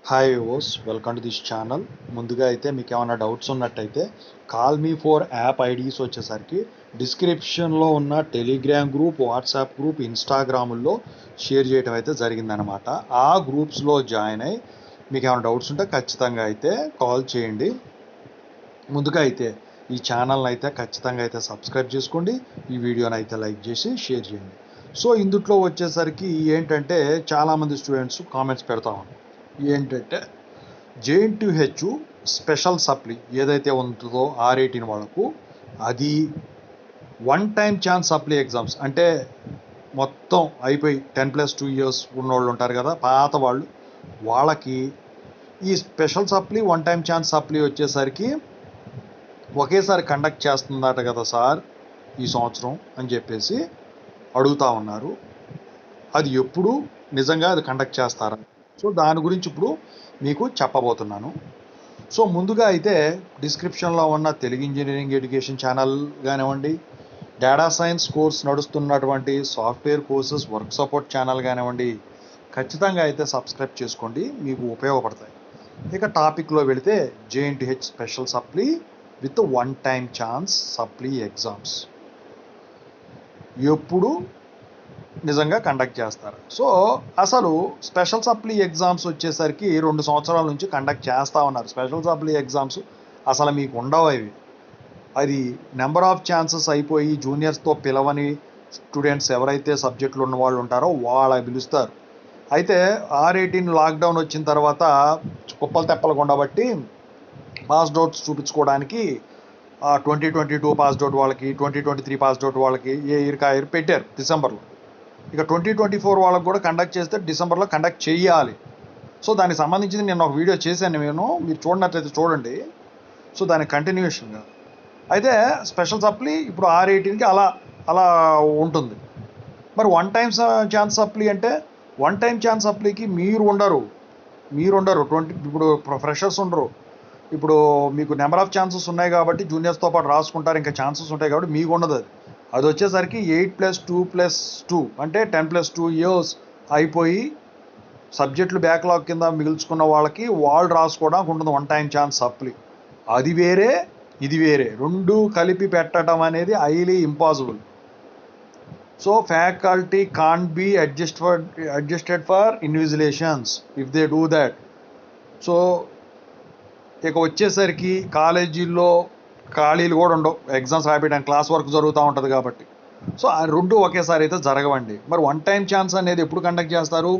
Hi ఓస్ welcome to this channel. ముందుగా అయితే మీకు ఏమైనా డౌట్స్ ఉన్నట్టయితే call me for app IDs వచ్చేసరికి డిస్క్రిప్షన్లో ఉన్న టెలిగ్రామ్ గ్రూప్, వాట్సాప్ గ్రూప్, ఇన్స్టాగ్రాముల్లో షేర్ చేయడం అయితే జరిగిందనమాట. ఆ గ్రూప్స్లో జాయిన్ అయ్యి మీకు ఏమైనా డౌట్స్ ఉంటే ఖచ్చితంగా అయితే కాల్ చేయండి. ముందుగా అయితే ఈ ఛానల్ని అయితే ఖచ్చితంగా అయితే సబ్స్క్రైబ్ చేసుకోండి. ఈ వీడియోని అయితే లైక్ చేసి షేర్ చేయండి. సో ఇందులో వచ్చేసరికి ఏంటంటే చాలామంది స్టూడెంట్స్ కామెంట్స్ పెడతా ఉన్నారు. ఏంటంటే JNTH స్పెషల్ సప్లీ ఏదైతే ఉంటుందో R18 వాళ్ళకు అది one time chance supply exams అంటే మొత్తం అయిపోయి 10+2 ఇయర్స్ ఉన్నవాళ్ళు ఉంటారు కదా, పాత వాళ్ళు, వాళ్ళకి ఈ special supply one time chance supply వచ్చేసరికి ఒకేసారి కండక్ట్ చేస్తుందట కదా సార్ ఈ సంవత్సరం అని చెప్పేసి అడుగుతూ ఉన్నారు. అది ఎప్పుడు నిజంగా అది కండక్ట్ చేస్తారా? సో దాని గురించి ఇప్పుడు మీకు చెప్పబోతున్నాను. సో ముందుగా అయితే డిస్క్రిప్షన్లో ఉన్న తెలుగు ఇంజనీరింగ్ ఎడ్యుకేషన్ ఛానల్ కానివ్వండి, డేటా సైన్స్ కోర్స్ నడుస్తున్నటువంటి software courses work support channel కానివ్వండి, ఖచ్చితంగా అయితే సబ్స్క్రైబ్ చేసుకోండి, మీకు ఉపయోగపడతాయి. ఇక టాపిక్లో వెళితే JNTH special supply with one time chance supply exams ఎప్పుడు నిజంగా కండక్ట్ చేస్తారు. సో అసలు స్పెషల్ సప్లీ ఎగ్జామ్స్ వచ్చేసరికి 2 సంవత్సరాల నుంచి కండక్ట్ చేస్తూ ఉన్నారు. స్పెషల్ సప్లీ ఎగ్జామ్స్ అసలు మీకు ఉండవు. అది నెంబర్ ఆఫ్ ఛాన్సెస్ అయిపోయి జూనియర్స్తో పిలవని స్టూడెంట్స్ ఎవరైతే సబ్జెక్టులు ఉన్న వాళ్ళు ఉంటారో వాళ్ళ పిలుస్తారు. అయితే R18 లాక్డౌన్ వచ్చిన తర్వాత కుప్పలు తెప్పలు ఉండబట్టి పాస్డ్ అవుట్స్ చూపించుకోవడానికి 2022 పాస్డ్ అవుట్ వాళ్ళకి, 2023 పాస్డ్ అవుట్ వాళ్ళకి ఏ ఇయర్కి ఆ ఇయర్ పెట్టారు డిసెంబర్లో. ఇక 2024 వాళ్ళకి కూడా కండక్ట్ చేస్తే డిసెంబర్లో కండక్ట్ చేయాలి. సో దానికి సంబంధించింది నేను ఒక వీడియో చేశాను, మీరు చూడనట్లయితే చూడండి. సో దానికి కంటిన్యూషన్గా అయితే స్పెషల్ సప్లీ ఇప్పుడు R18కి అలా అలా ఉంటుంది. మరి వన్ టైం ఛాన్స్ సప్లీ అంటే వన్ టైం ఛాన్స్ సప్లీకి మీరు ఉండరు. 20 ఇప్పుడు ఫ్రెషర్స్ ఉండరు. ఇప్పుడు మీకు నెంబర్ ఆఫ్ ఛాన్సెస్ ఉన్నాయి కాబట్టి జూనియర్స్తో పాటు రాసుకుంటారు, ఇంకా ఛాన్సెస్ ఉంటాయి కాబట్టి మీకు ఉండదు. అది వచ్చేసరికి 8+2+2 అంటే 10+2 ఇయర్స్ అయిపోయి సబ్జెక్టులు బ్యాక్లాగ్ కింద మిగుల్చుకున్న వాళ్ళకి వాళ్ళు రాసుకోవడానికి ఉంటుంది వన్ టైం ఛాన్స్ సప్లీ. అది వేరే, ఇది వేరే, రెండు కలిపి పెట్టడం అనేది highly impossible. So faculty can't be adjusted for invigilations if they do that. So ఇక వచ్చేసరికి కాలేజీల్లో ఖాళీలు కూడా ఉండవు, ఎగ్జామ్స్ రాయడానికి క్లాస్ వర్క్ జరుగుతూ ఉంటుంది కాబట్టి. సో ఆ రెండు ఒకేసారి అయితే జరగవండి. మరి వన్ టైం ఛాన్స్ అనేది ఎప్పుడు కండక్ట్ చేస్తారు?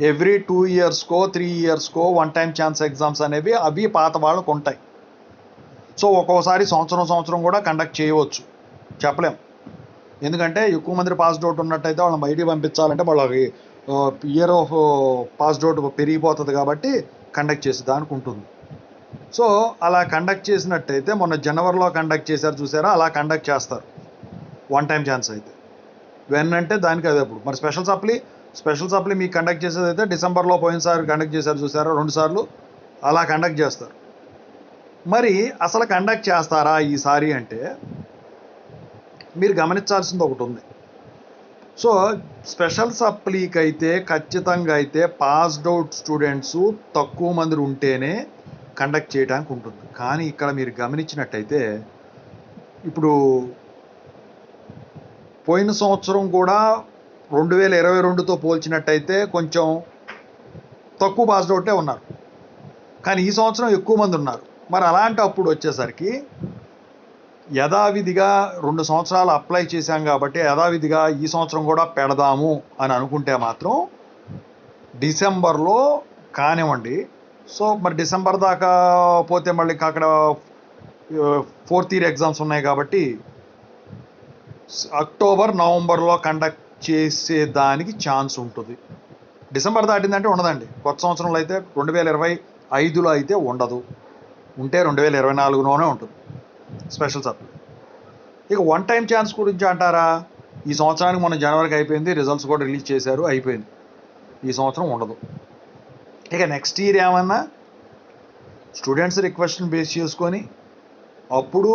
ఎవ్రీ 2 ఇయర్స్కో 3 ఇయర్స్కో వన్ టైం ఛాన్స్ ఎగ్జామ్స్ అనేవి అవి పాత వాళ్ళకు ఉంటాయి. సో ఒక్కోసారి సంవత్సరం కూడా కండక్ట్ చేయవచ్చు, చెప్పలేం. ఎందుకంటే ఎక్కువ మంది పాస్డ్ అవుట్ ఉన్నట్టయితే వాళ్ళని బయటికి పంపించాలంటే వాళ్ళకి ఇయర్ ఆఫ్ పాస్డ్ అవుట్ పెరిగిపోతుంది కాబట్టి కండక్ట్ చేసేదానికి ఉంటుంది. సో అలా కండక్ట్ చేసినట్టయితే మొన్న జనవరిలో కండక్ట్ చేశారు చూసారా, అలా కండక్ట్ చేస్తారు వన్ టైం ఛాన్స్ అయితే. వెన్ అంటే దానికి అది అప్పుడు. మరి స్పెషల్ సప్లీ మీకు కండక్ట్ చేసేది అయితే డిసెంబర్లో పోయినసారి కండక్ట్ చేశారు చూసారా 2 సార్లు, అలా కండక్ట్ చేస్తారు. మరి అసలు కండక్ట్ చేస్తారా ఈసారి అంటే మీరు గమనించాల్సింది ఒకటి ఉంది. సో స్పెషల్ సప్లీకి అయితే ఖచ్చితంగా అయితే పాస్డ్ అవుట్ స్టూడెంట్స్ తక్కువ మంది ఉంటేనే కండక్ట్ చేయడానికి ఉంటుంది. కానీ ఇక్కడ మీరు గమనించినట్టయితే ఇప్పుడు పోయిన సంవత్సరం కూడా 2022తో పోల్చినట్టయితే కొంచెం తక్కువ పాస్డ్ అవుటే ఉన్నారు, కానీ ఈ సంవత్సరం ఎక్కువ మంది ఉన్నారు. మరి అలాంటప్పుడు వచ్చేసరికి యథావిధిగా 2 సంవత్సరాలు అప్లై చేశాం కాబట్టి యథావిధిగా ఈ సంవత్సరం కూడా పెడదాము అని అనుకుంటే మాత్రం డిసెంబర్లో కానివ్వండి. సో మరి డిసెంబర్ దాకా పోతే మళ్ళీ అక్కడ 4th ఇయర్ ఎగ్జామ్స్ ఉన్నాయి కాబట్టి అక్టోబర్ నవంబర్లో కండక్ట్ చేసేదానికి ఛాన్స్ ఉంటుంది. డిసెంబర్ దాటిందంటే ఉండదండి. కొత్త సంవత్సరంలో అయితే 2025లో అయితే ఉండదు, ఉంటే 2024లోనే ఉంటుంది స్పెషల్ సప్లీ. ఇక వన్ టైం ఛాన్స్ గురించి అంటారా, ఈ సంవత్సరానికి మొన్న జనవరికి అయిపోయింది, రిజల్ట్స్ కూడా రిలీజ్ చేశారు, అయిపోయింది. ఈ సంవత్సరం ఉండదు. ఇక నెక్స్ట్ ఇయర్ ఏమన్నా స్టూడెంట్స్ రిక్వెస్ట్ని బేస్ చేసుకొని అప్పుడు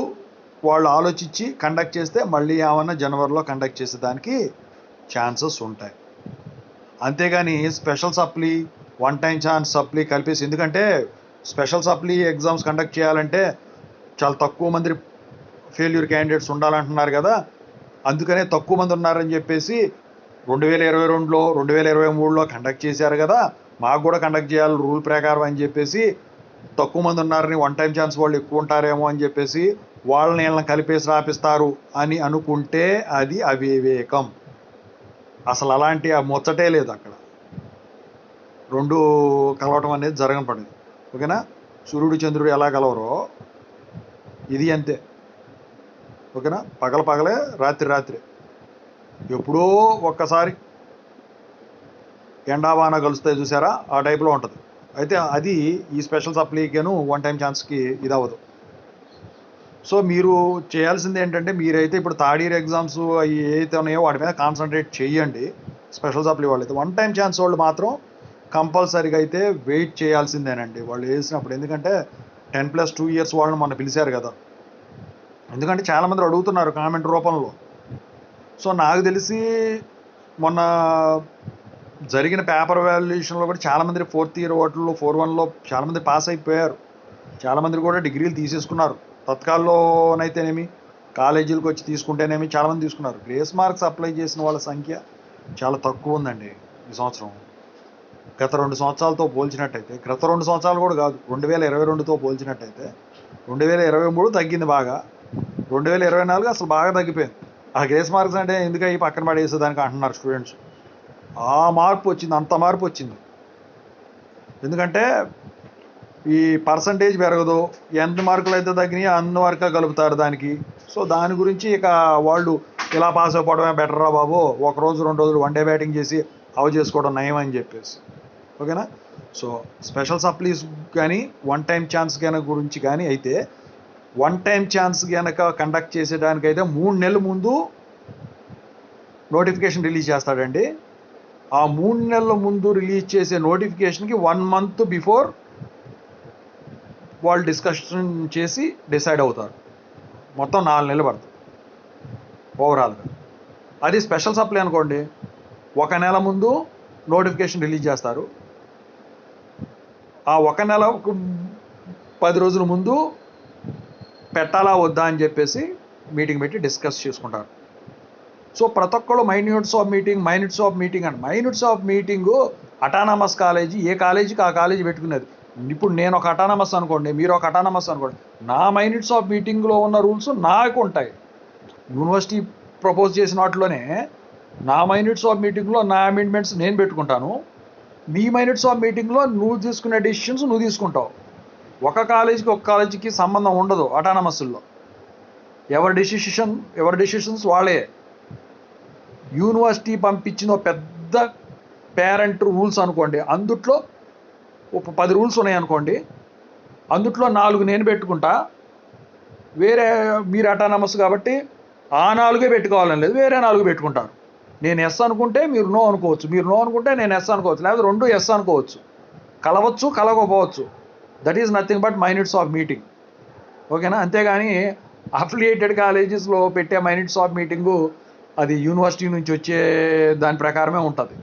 వాళ్ళు ఆలోచించి కండక్ట్ చేస్తే మళ్ళీ ఏమన్నా జనవరిలో కండక్ట్ చేసేదానికి ఛాన్సెస్ ఉంటాయి. అంతేగాని special supply one time chance supply కలిపేసి, ఎందుకంటే స్పెషల్ సప్లీ ఎగ్జామ్స్ కండక్ట్ చేయాలంటే చాలా తక్కువ మంది ఫెయిల్యూర్ క్యాండిడేట్స్ ఉండాలంటున్నారు కదా, అందుకనే తక్కువ మంది ఉన్నారని చెప్పేసి 2022లో 2023లో కండక్ట్ చేశారు కదా, మాకు కూడా కండక్ట్ చేయాలి రూల్ ప్రకారం అని చెప్పేసి, తక్కువ మంది ఉన్నారని వన్ టైం ఛాన్స్ వాళ్ళు ఎక్కువ ఉంటారేమో అని చెప్పేసి వాళ్ళని వీళ్ళని కలిపేసి రాపిస్తారు అని అనుకుంటే అది అవివేకం. అసలు అలాంటి ఆ ముచ్చటే లేదు అక్కడ. రెండు కలవటం అనేది జరగని పడింది. ఓకేనా? సూర్యుడు చంద్రుడు ఎలా కలవరో ఇది అంతే. ఓకేనా? పగలే రాత్రి ఎప్పుడో ఒక్కసారి ఎండావాన కలుస్తాయి చూసారా, ఆ టైప్లో ఉంటుంది. అయితే అది ఈ స్పెషల్ సప్లీకేను వన్ టైం ఛాన్స్కి ఇది అవ్వదు. సో మీరు చేయాల్సింది ఏంటంటే, మీరైతే ఇప్పుడు థర్డ్ ఇయర్ ఎగ్జామ్స్ అవి ఏవైతే ఉన్నాయో వాటి మీద కాన్సన్ట్రేట్ చేయండి. స్పెషల్ సప్లీ వాళ్ళు అయితే వన్ టైం ఛాన్స్ వాళ్ళు మాత్రం కంపల్సరీగా అయితే వెయిట్ చేయాల్సిందేనండి వాళ్ళు వేసినప్పుడు. ఎందుకంటే 10+2 ఇయర్స్ వాళ్ళని మొన్న పిలిచారు కదా, ఎందుకంటే చాలామంది అడుగుతున్నారు కామెంట్ రూపంలో. సో నాకు తెలిసి మొన్న జరిగిన పేపర్ వాల్యుయేషన్లో కూడా చాలామంది 4th ఇయర్ వాటిల్లో 4-1లో చాలామంది పాస్ అయిపోయారు. చాలామంది కూడా డిగ్రీలు తీసేసుకున్నారు. తత్కాల్లోనైతేనేమి కాలేజీలకు వచ్చి తీసుకుంటేనేమి చాలామంది తీసుకున్నారు. గ్రేస్ మార్క్స్ అప్లై చేసిన వాళ్ళ సంఖ్య చాలా తక్కువ ఉందండి ఈ సంవత్సరం. గత 2 సంవత్సరాలతో పోల్చినట్టయితే, గత 2 సంవత్సరాలు కూడా కాదు, 2022తో పోల్చినట్టయితే 2023 తగ్గింది బాగా, 2024 అసలు బాగా తగ్గిపోయింది. ఆ గ్రేస్ మార్క్స్ అంటే ఎందుకని పక్కన పడేసేదానికి అంటున్నారు స్టూడెంట్స్. ఆ మార్పు వచ్చింది, అంత మార్పు వచ్చింది. ఎందుకంటే ఈ పర్సంటేజ్ పెరగదు, ఎంత మార్కులు అయితే తగ్గినాయి అన్ని వరకు కలుపుతారు దానికి. సో దాని గురించి ఇక వాళ్ళు ఇలా పాస్ అయిపోవడమే బెటర్ రా బాబు, 1 రోజు 2 రోజులు వన్ డే బ్యాటింగ్ చేసి చేసుకోవడం నయం అని చెప్పేసి. ఓకేనా? సో స్పెషల్ సప్లీస్ కానీ వన్ టైం ఛాన్స్ కనుక గురించి కానీ అయితే, వన్ టైం ఛాన్స్ కనుక కండక్ట్ చేసేదానికైతే 3 నెలల ముందు నోటిఫికేషన్ రిలీజ్ చేస్తాడండి. ఆ 3 నెలల ముందు రిలీజ్ చేసే నోటిఫికేషన్కి 1 month బిఫోర్ వాళ్ళు డిస్కషన్ చేసి డిసైడ్ అవుతారు. మొత్తం 4 నెలలు పడుతుంది ఓవరాల్గా. అది స్పెషల్ సప్లై అనుకోండి, 1 నెల ముందు నోటిఫికేషన్ రిలీజ్ చేస్తారు. ఆ 1 నెల 10 రోజుల ముందు పెట్టాలా వద్దా అని చెప్పేసి మీటింగ్ పెట్టి డిస్కస్ చేసుకుంటారు. సో ప్రతి ఒక్కళ్ళు minutes of meeting and minutes of meeting autonomous college, ఏ కాలేజీకి ఆ కాలేజీ పెట్టుకునేది. ఇప్పుడు నేను ఒక అటానమస్ అనుకోండి, మీరు ఒక అటానమస్ అనుకోండి, నా మైన్యూట్స్ ఆఫ్ మీటింగ్లో ఉన్న రూల్స్ నాకు ఉంటాయి. యూనివర్సిటీ ప్రపోజ్ చేసిన వాటిలోనే నా మైన్యూట్స్ ఆఫ్ మీటింగ్లో నా అమెండ్మెంట్స్ నేను పెట్టుకుంటాను, నీ మైన్యూట్స్ ఆఫ్ మీటింగ్లో నువ్వు తీసుకునే డెసిషన్స్ నువ్వు తీసుకుంటావు. ఒక కాలేజీకి సంబంధం ఉండదు అటానమస్లో. ఎవరి డెసిషన్స్ వాళ్ళే. యూనివర్సిటీ పంపించిన పెద్ద పేరెంట్ రూల్స్ అనుకోండి, అందుట్లో 10 రూల్స్ ఉన్నాయనుకోండి, అందుట్లో 4 నేను పెట్టుకుంటా, మీరు అటానమస్ కాబట్టి ఆ 4 పెట్టుకోవాలని లేదు, వేరే 4 పెట్టుకుంటారు. నేను ఎస్ అనుకుంటే మీరు నో అనుకోవచ్చు, మీరు నో అనుకుంటే నేను ఎస్ అనుకోవచ్చు, లేకపోతే 2 ఎస్ అనుకోవచ్చు, కలవచ్చు కలవకపోవచ్చు. That is nothing but minutes of meeting. ఓకేనా? అంతేగాని అఫిలియేటెడ్ కాలేజెస్లో పెట్టే మైన్యూట్స్ ఆఫ్ మీటింగు అది యూనివర్సిటీ నుంచి వచ్చే దాని ప్రకారమే ఉంటుంది.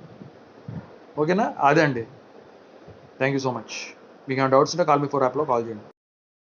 ఓకేనా? అదే అండి. Thank you so much. మీకు ఏమైనా డౌట్స్ ఉంటే కాల్ మీ 4 యాప్లో కాల్ చేయండి.